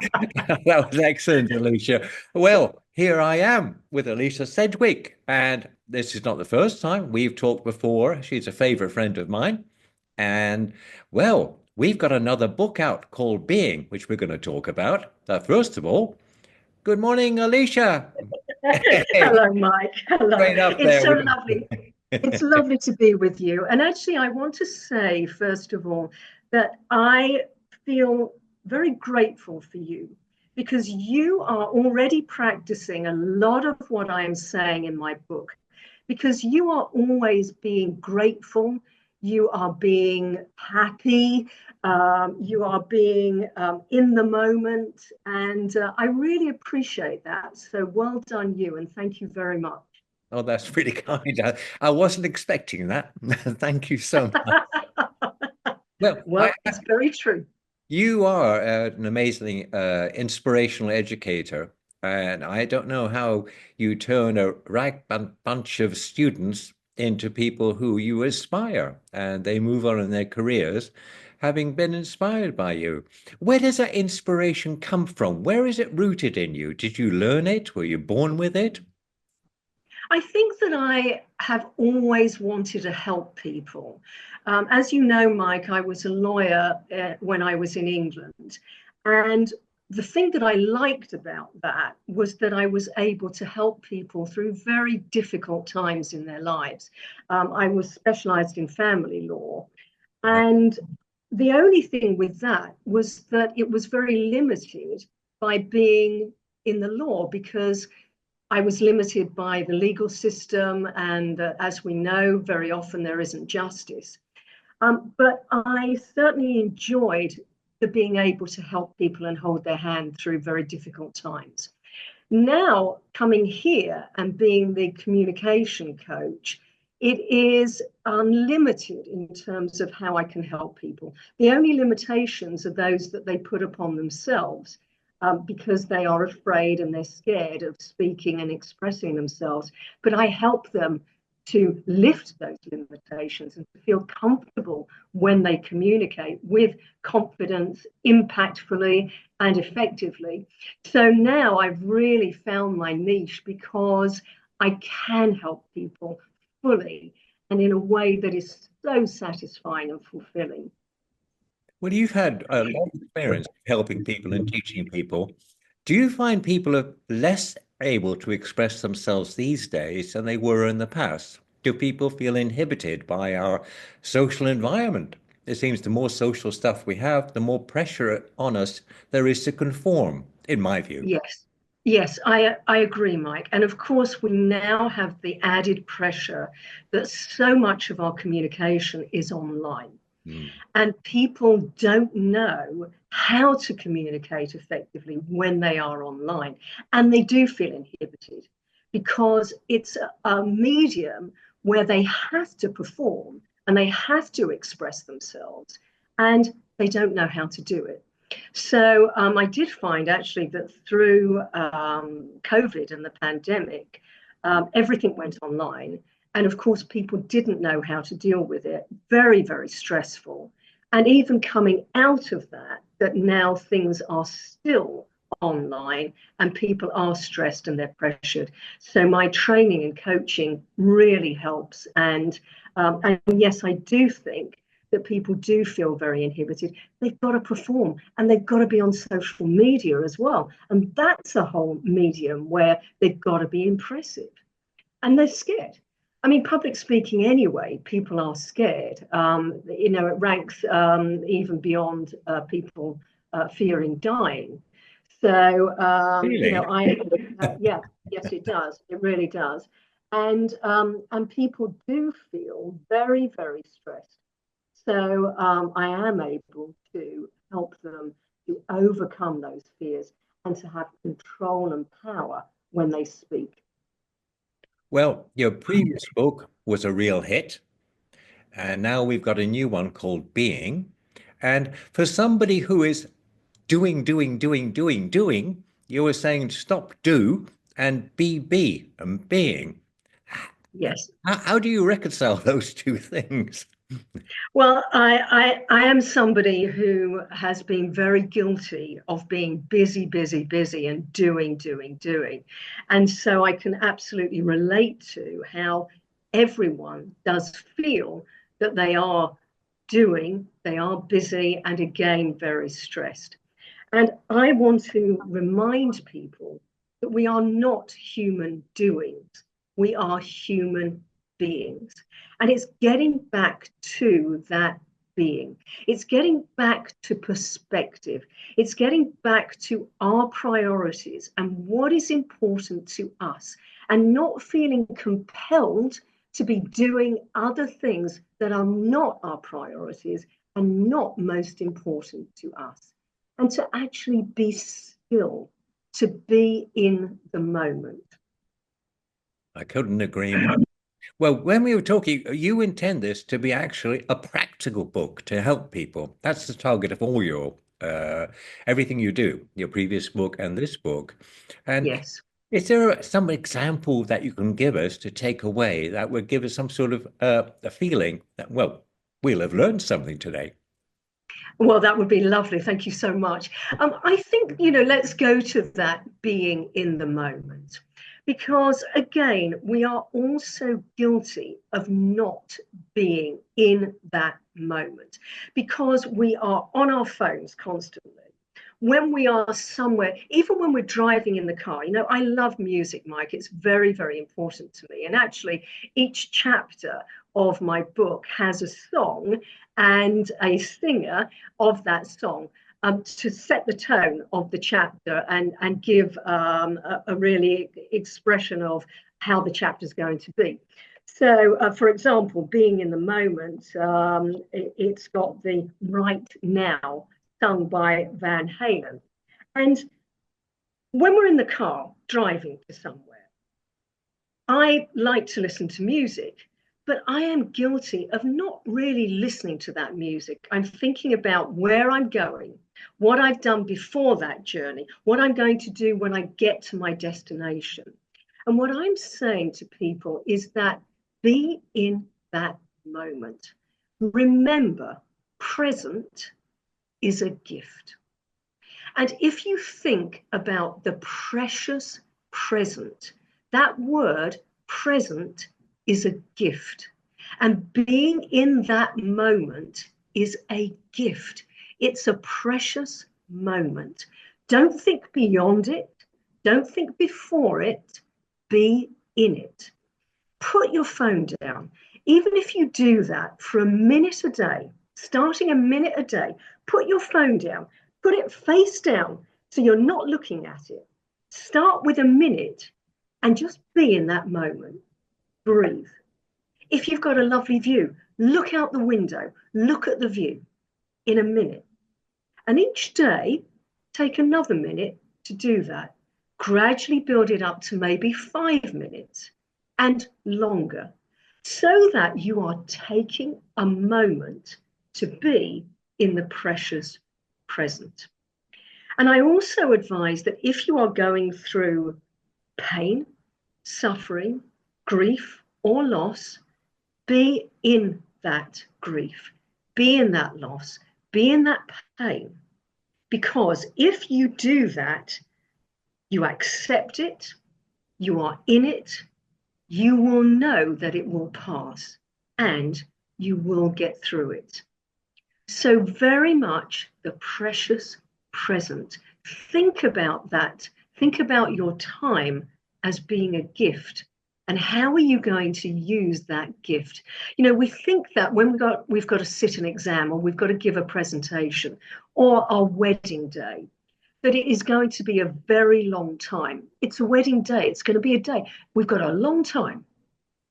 That was excellent, Alicia. Well, here I am with Alicia Sedgwick, and this is not the first time we've talked before. She's a favorite friend of mine. And well, we've got another book out called Being, which we're going to talk about. First of all, good morning, Alicia. Hey, Hello, Mike. Hello. straight up It's there so with lovely. It's lovely to be with you. And actually, I want to say, first of all, that I feel very grateful for you because you are already practicing a lot of what I am saying in my book, because you are always being grateful, you are being happy, you are being in the moment. And I really appreciate that. So well done, you, and thank you very much. Oh, that's really kind. I wasn't expecting that. Thank you so much. Well, Well, it's very true. you are an amazing, inspirational educator, and I don't know how you turn a bunch of students into people who you aspire, and they move on in their careers, having been inspired by you. Where does that inspiration come from? Where is it rooted in you? Did you learn it? Were you born with it? I think that I have always wanted to help people. As you know, Mike, I was a lawyer when I was in England. And the thing that I liked about that was that I was able to help people through very difficult times in their lives. I was specialized in family law. And the only thing with that was that it was very limited by being in the law because I was limited by the legal system, and as we know, very often there isn't justice. But I certainly enjoyed the being able to help people and hold their hand through very difficult times. Now, coming here and being the communication coach, it is unlimited in terms of how I can help people. The only limitations are those that they put upon themselves because they are afraid and they're scared of speaking and expressing themselves. But I help them to lift those limitations and to feel comfortable when they communicate with confidence, impactfully, and effectively. So now I've really found my niche because I can help people fully and in a way that is so satisfying and fulfilling. Well, you've had a lot of experience helping people and teaching people. Do you find people are less able to express themselves these days than they were in the past? Do people feel inhibited by our social environment? It seems the more social stuff we have, the more pressure on us there is to conform, in my view. Yes, yes, I agree, Mike. And of course, we now have the added pressure that so much of our communication is online. Mm. And people don't know how to communicate effectively when they are online. And they do feel inhibited because it's a medium where they have to perform and they have to express themselves and they don't know how to do it. So I did find actually that through COVID and the pandemic, everything went online. And of course, people didn't know how to deal with it. Very, very stressful. And even coming out of that, that now things are still online and people are stressed and they're pressured. So my training and coaching really helps. And yes, I do think that people do feel very inhibited. They've got to perform and they've got to be on social media as well. And that's a whole medium where they've got to be impressive and they're scared. I mean, public speaking anyway, people are scared. It ranks even beyond people fearing dying. So, Really? yeah, yes, it does. It really does. And people do feel very, very stressed. So I am able to help them to overcome those fears and to have control and power when they speak. Well, your previous book was a real hit. And now we've got a new one called Being. And for somebody who is doing, you were saying stop do and be and being. Yes. How do you reconcile those two things? Well, I am somebody who has been very guilty of being busy, busy, busy and doing, doing, doing. And so I can absolutely relate to how everyone does feel that they are doing, they are busy, and again, very stressed. And I want to remind people that we are not human doings, we are human beings. And it's getting back to that being. It's getting back to perspective. It's getting back to our priorities and what is important to us, and not feeling compelled to be doing other things that are not our priorities and not most important to us, and to actually be still, to be in the moment. I couldn't agree more. Well, when we were talking, you intend this to be actually a practical book to help people. That's the target of all your everything you do, your previous book and this book. And Yes. is there some example that you can give us to take away that would give us some sort of a feeling that, well, we'll have learned something today? Well, that would be lovely. Thank you so much. I think, let's go to that being in the moment. Because again, we are also guilty of not being in that moment because we are on our phones constantly. When we are somewhere, even when we're driving in the car, I love music, Mike. It's very, very important to me. And actually, each chapter of my book has a song and a singer of that song, to set the tone of the chapter and give a really expression of how the chapter is going to be. So, for example, being in the moment, it's got the right now sung by Van Halen. And when we're in the car driving to somewhere, I like to listen to music, but I am guilty of not really listening to that music. I'm thinking about where I'm going, what I've done before that journey, what I'm going to do when I get to my destination. And what I'm saying to people is that be in that moment. Remember, present is a gift. And if you think about the precious present, that word present is a gift. And being in that moment is a gift. It's a precious moment. Don't think beyond it. Don't think before it. Be in it. Put your phone down. Even if you do that for a minute a day, starting a minute a day, put your phone down, put it face down so you're not looking at it. Start with a minute and just be in that moment. Breathe. If you've got a lovely view, look out the window, look at the view in a minute. And each day, take another minute to do that. Gradually build it up to maybe 5 minutes and longer, so that you are taking a moment to be in the precious present. And I also advise that if you are going through pain, suffering, grief, or loss, be in that grief, be in that loss, be in that pain. Because if you do that, you accept it, you are in it, you will know that it will pass and you will get through it. So, very much the precious present. Think about that. Think about your time as being a gift. And how are you going to use that gift? We think that when we've got to sit an exam, or we've got to give a presentation, or our wedding day, that it is going to be a very long time. It's a wedding day. It's going to be a day. We've got a long time.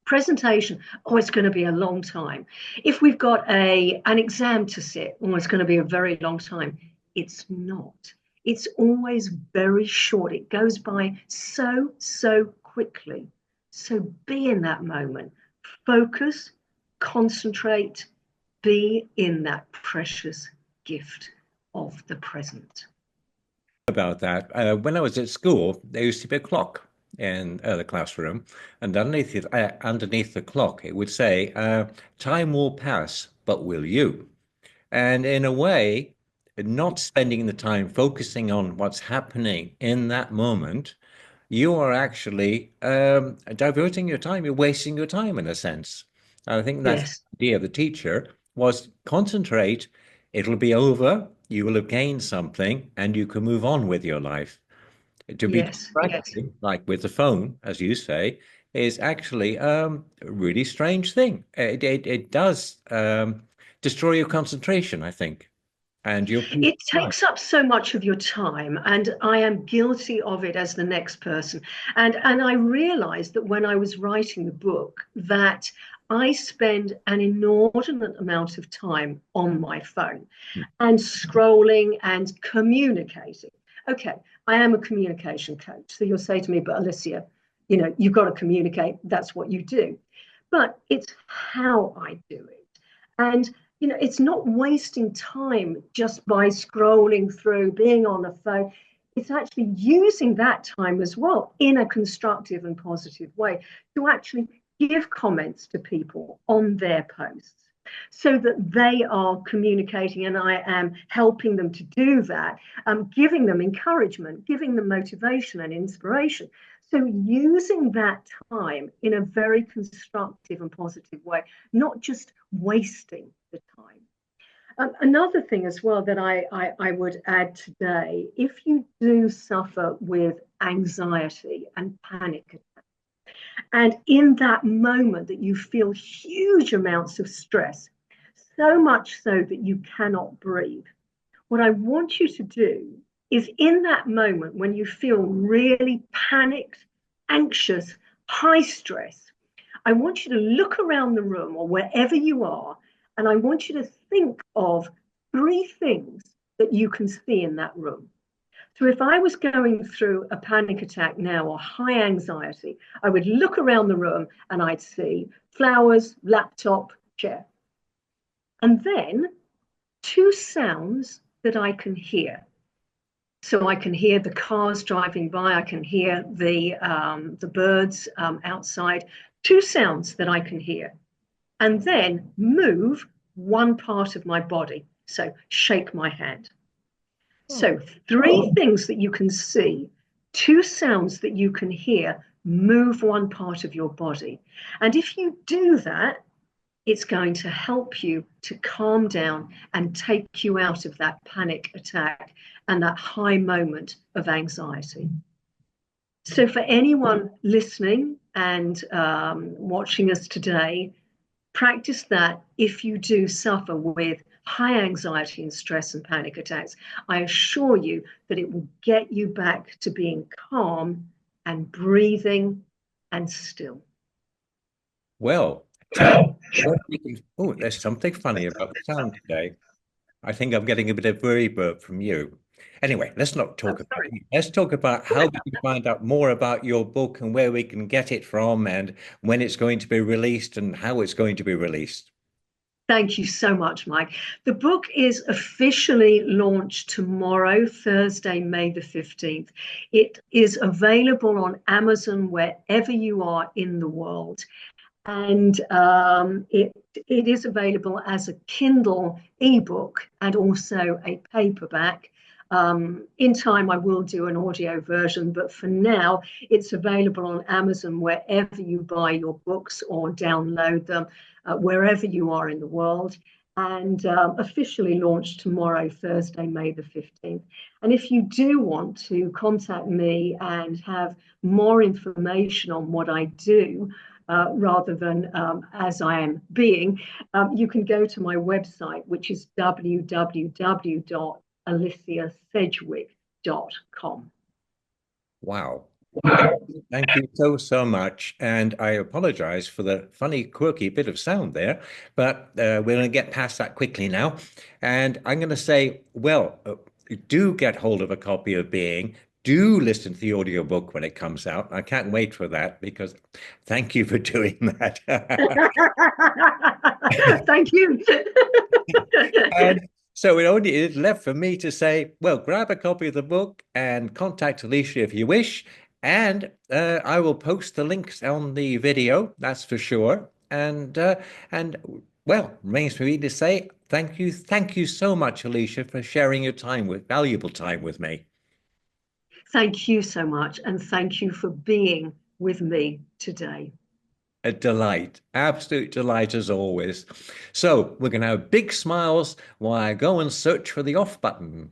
Presentation, oh, it's going to be a long time. If we've got an exam to sit, oh, it's going to be a very long time. It's not. It's always very short. It goes by so quickly. So be in that moment. Focus, concentrate, be in that precious gift of the present. About that, when I was at school, there used to be a clock. in the classroom, and underneath the clock, it would say, "Time will pass, but will you?" And in a way, not spending the time focusing on what's happening in that moment, you are actually diverting your time. You're wasting your time in a sense. And I think that's the Yes, idea of the teacher was concentrate. It'll be over. You will have gained something, and you can move on with your life. To be yes, yes. distracted, like with the phone, as you say, is actually a really strange thing. It does destroy your concentration, I think, and your peace It of mind. takes up so much of your time, and I am guilty of it as the next person. And I realized that when I was writing the book that I spend an inordinate amount of time on my phone and scrolling and communicating. Okay, I am a communication coach. So you'll say to me, but Alicia, you've got to communicate. That's what you do. But it's how I do it. And it's not wasting time just by scrolling through, being on the phone. It's actually using that time as well in a constructive and positive way to actually give comments to people on their posts so that they are communicating and I am helping them to do that, giving them encouragement, giving them motivation and inspiration. So using that time in a very constructive and positive way, not just wasting the time. Another thing as well that I would add today, if you do suffer with anxiety and panic attacks, and in that moment that you feel huge amounts of stress, so much so that you cannot breathe, what I want you to do is in that moment when you feel really panicked, anxious, high stress, I want you to look around the room or wherever you are, and I want you to think of three things that you can see in that room. So if I was going through a panic attack now or high anxiety, I would look around the room and I'd see flowers, laptop, chair. And then two sounds that I can hear. So I can hear the cars driving by. I can hear the birds outside. Two sounds that I can hear, and then move one part of my body. So shake my hand. So three things that you can see, two sounds that you can hear. Move one part of your body, and if you do that, it's going to help you to calm down and take you out of that panic attack and that high moment of anxiety. So, for anyone listening and watching us today, practice that if you do suffer with high anxiety and stress and panic attacks. I assure you that it will get you back to being calm and breathing and still. Well, oh, there's something funny about the sound today. I think I'm getting a bit of reverb from you. Anyway, let's not Oh, talk about sorry. it. Let's talk about how we can find out more about your book and where we can get it from and when it's going to be released and how it's going to be released. Thank you so much, Mike. The book is officially launched tomorrow, Thursday, May the 15th. It is available on Amazon wherever you are in the world. And it is available as a Kindle ebook and also a paperback. In time, I will do an audio version, but for now, it's available on Amazon wherever you buy your books or download them, wherever you are in the world. And officially launched tomorrow, Thursday, May the 15th. And if you do want to contact me and have more information on what I do, rather than as I am being, you can go to my website, which is www.aliciasedgwick.com. Wow. Thank you so, so much. And I apologize for the funny, quirky bit of sound there, but we're going to get past that quickly now. And I'm going to say, well, do get hold of a copy of Being. Do listen to the audiobook when it comes out. I can't wait for that because thank you for doing that. Thank you. And so it only is left for me to say, well, grab a copy of the book and contact Alicia if you wish. And I will post the links on the video, that's for sure. And well, remains for me to say thank you so much, Alicia, for sharing your time with valuable time with me. Thank you so much, and thank you for being with me today. A delight, absolute delight as always. So we're going to have big smiles while I go and search for the off button.